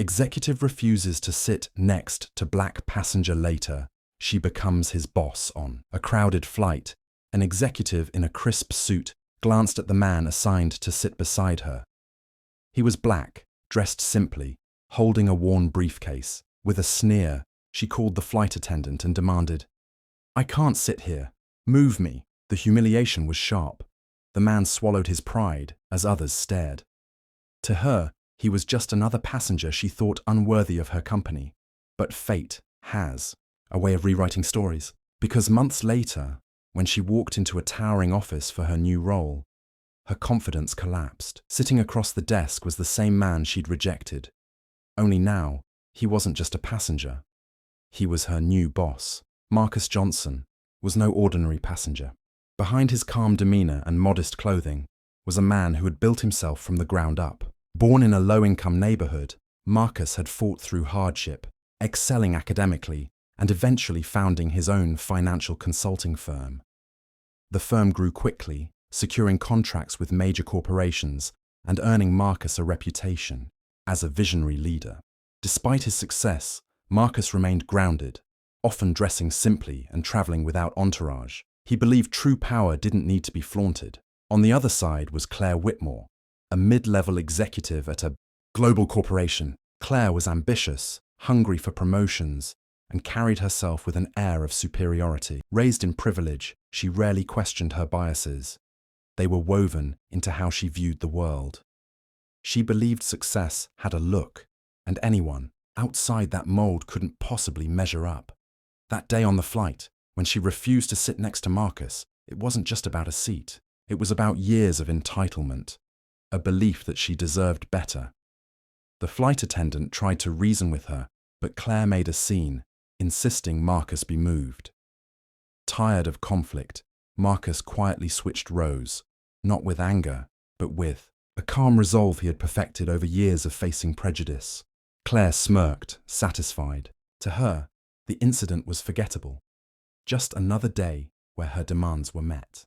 Executive refuses to sit next to black passenger later. She becomes his boss on a crowded flight. An executive in a crisp suit glanced at the man assigned to sit beside her. He was black, dressed simply, holding a worn briefcase. With a sneer, she called the flight attendant and demanded, "I can't sit here. Move me." The humiliation was sharp. The man swallowed his pride as others stared. To her, he was just another passenger she thought unworthy of her company. But fate has a way of rewriting stories. Because months later, when she walked into a towering office for her new role, her confidence collapsed. Sitting across the desk was the same man she'd rejected. Only now, he wasn't just a passenger. He was her new boss. Marcus Johnson was no ordinary passenger. Behind his calm demeanor and modest clothing was a man who had built himself from the ground up. Born in a low-income neighborhood, Marcus had fought through hardship, excelling academically, and eventually founding his own financial consulting firm. The firm grew quickly, securing contracts with major corporations and earning Marcus a reputation as a visionary leader. Despite his success, Marcus remained grounded, often dressing simply and traveling without entourage. He believed true power didn't need to be flaunted. On the other side was Claire Whitmore, a mid-level executive at a global corporation. Claire was ambitious, hungry for promotions, and carried herself with an air of superiority. Raised in privilege, she rarely questioned her biases. They were woven into how she viewed the world. She believed success had a look, and anyone outside that mold couldn't possibly measure up. That day on the flight, when she refused to sit next to Marcus, it wasn't just about a seat. It was about years of entitlement, a belief that she deserved better. The flight attendant tried to reason with her, but Claire made a scene, insisting Marcus be moved. Tired of conflict, Marcus quietly switched rows, not with anger, but with a calm resolve he had perfected over years of facing prejudice. Claire smirked, satisfied. To her, the incident was forgettable. Just another day where her demands were met.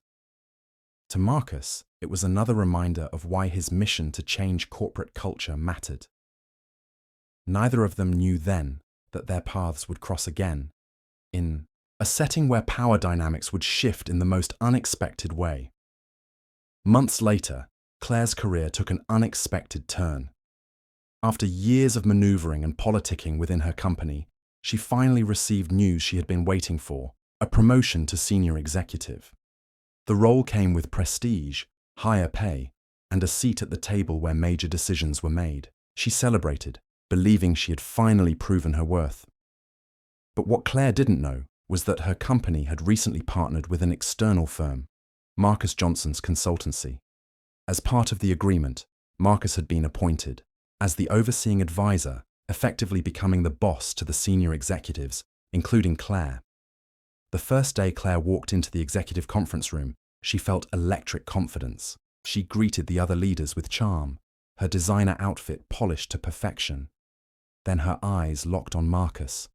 To Marcus, it was another reminder of why his mission to change corporate culture mattered. Neither of them knew then that their paths would cross again, in a setting where power dynamics would shift in the most unexpected way. Months later, Claire's career took an unexpected turn. After years of maneuvering and politicking within her company, she finally received news she had been waiting for: a promotion to senior executive. The role came with prestige, higher pay, and a seat at the table where major decisions were made. She celebrated, believing she had finally proven her worth. But what Claire didn't know was that her company had recently partnered with an external firm, Marcus Johnson's consultancy. As part of the agreement, Marcus had been appointed as the overseeing advisor, effectively becoming the boss to the senior executives, including Claire. The first day Claire walked into the executive conference room, she felt electric confidence. She greeted the other leaders with charm, her designer outfit polished to perfection. Then her eyes locked on Marcus.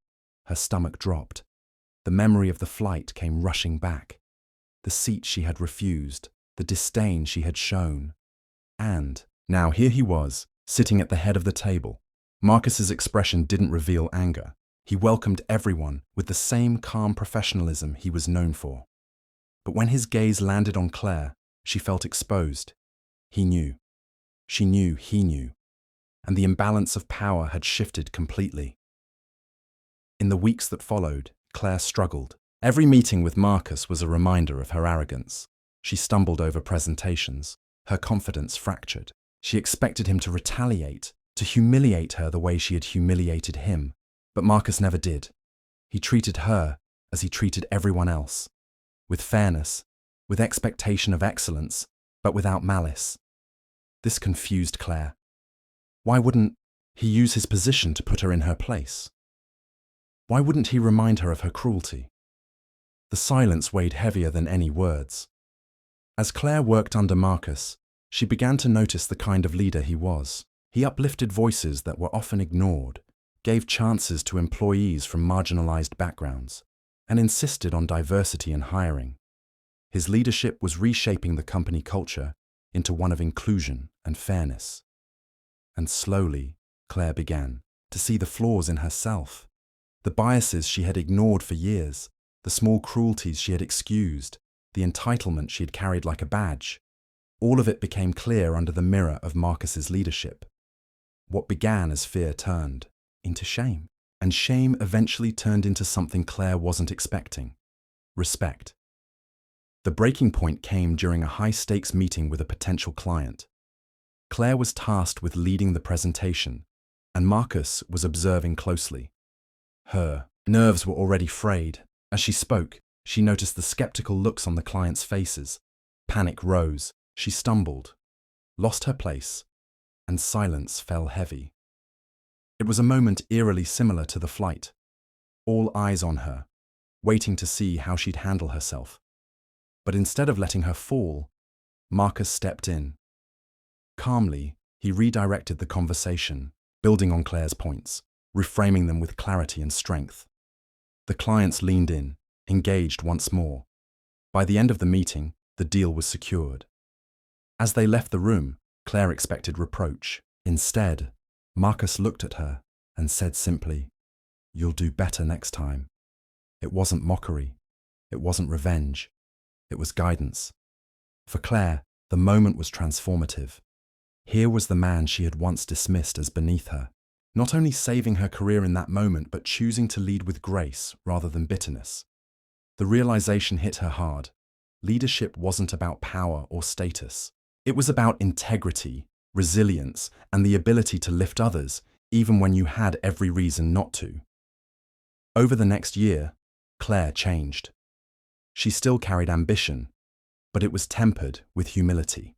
Her stomach dropped. The memory of the flight came rushing back. The seat she had refused, the disdain she had shown. And now here he was, sitting at the head of the table. Marcus's expression didn't reveal anger. He welcomed everyone with the same calm professionalism he was known for. But when his gaze landed on Claire, she felt exposed. He knew. She knew he knew. And the imbalance of power had shifted completely. In the weeks that followed, Claire struggled. Every meeting with Marcus was a reminder of her arrogance. She stumbled over presentations. Her confidence fractured. She expected him to retaliate, to humiliate her the way she had humiliated him. But Marcus never did. He treated her as he treated everyone else, with fairness, with expectation of excellence, but without malice. This confused Claire. Why wouldn't he use his position to put her in her place? Why wouldn't he remind her of her cruelty? The silence weighed heavier than any words. As Claire worked under Marcus, she began to notice the kind of leader he was. He uplifted voices that were often ignored, gave chances to employees from marginalized backgrounds, and insisted on diversity in hiring. His leadership was reshaping the company culture into one of inclusion and fairness. And slowly, Claire began to see the flaws in herself, the biases she had ignored for years, the small cruelties she had excused, the entitlement she had carried like a badge. All of it became clear under the mirror of Marcus's leadership. What began as fear turned into shame, and shame eventually turned into something Claire wasn't expecting: respect. The breaking point came during a high-stakes meeting with a potential client. Claire was tasked with leading the presentation, and Marcus was observing closely. Her nerves were already frayed. As she spoke, she noticed the skeptical looks on the clients' faces. Panic rose. She stumbled, lost her place, and silence fell heavy. It was a moment eerily similar to the flight. All eyes on her, waiting to see how she'd handle herself. But instead of letting her fall, Marcus stepped in. Calmly, he redirected the conversation, building on Claire's points, reframing them with clarity and strength. The clients leaned in, engaged once more. By the end of the meeting, the deal was secured. As they left the room, Claire expected reproach. Instead, Marcus looked at her and said simply, "You'll do better next time." It wasn't mockery. It wasn't revenge. It was guidance. For Claire, the moment was transformative. Here was the man she had once dismissed as beneath her, not only saving her career in that moment, but choosing to lead with grace rather than bitterness. The realization hit her hard. Leadership wasn't about power or status. It was about integrity, resilience, and the ability to lift others, even when you had every reason not to. Over the next year, Claire changed. She still carried ambition, but it was tempered with humility.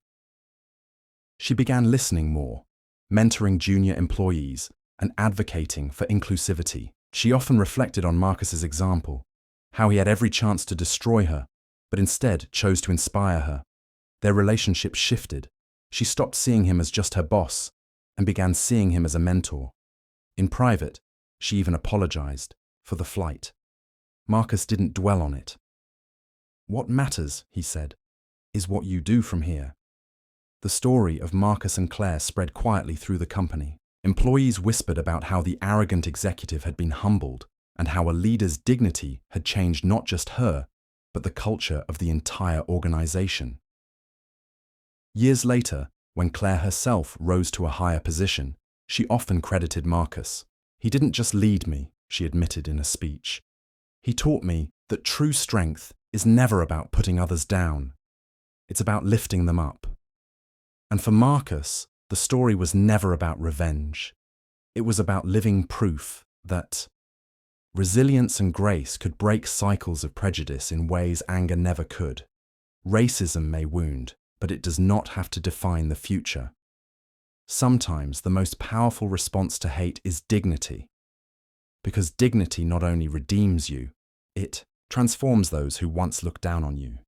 She began listening more, mentoring junior employees, and advocating for inclusivity. She often reflected on Marcus's example, how he had every chance to destroy her, but instead chose to inspire her. Their relationship shifted. She stopped seeing him as just her boss and began seeing him as a mentor. In private, she even apologized for the flight. Marcus didn't dwell on it. "What matters," he said, "is what you do from here." The story of Marcus and Claire spread quietly through the company. Employees whispered about how the arrogant executive had been humbled and how a leader's dignity had changed not just her, but the culture of the entire organization. Years later, when Claire herself rose to a higher position, she often credited Marcus. "He didn't just lead me," she admitted in a speech. "He taught me that true strength is never about putting others down. It's about lifting them up." And for Marcus, the story was never about revenge. It was about living proof that resilience and grace could break cycles of prejudice in ways anger never could. Racism may wound, but it does not have to define the future. Sometimes the most powerful response to hate is dignity. Because dignity not only redeems you, it transforms those who once looked down on you.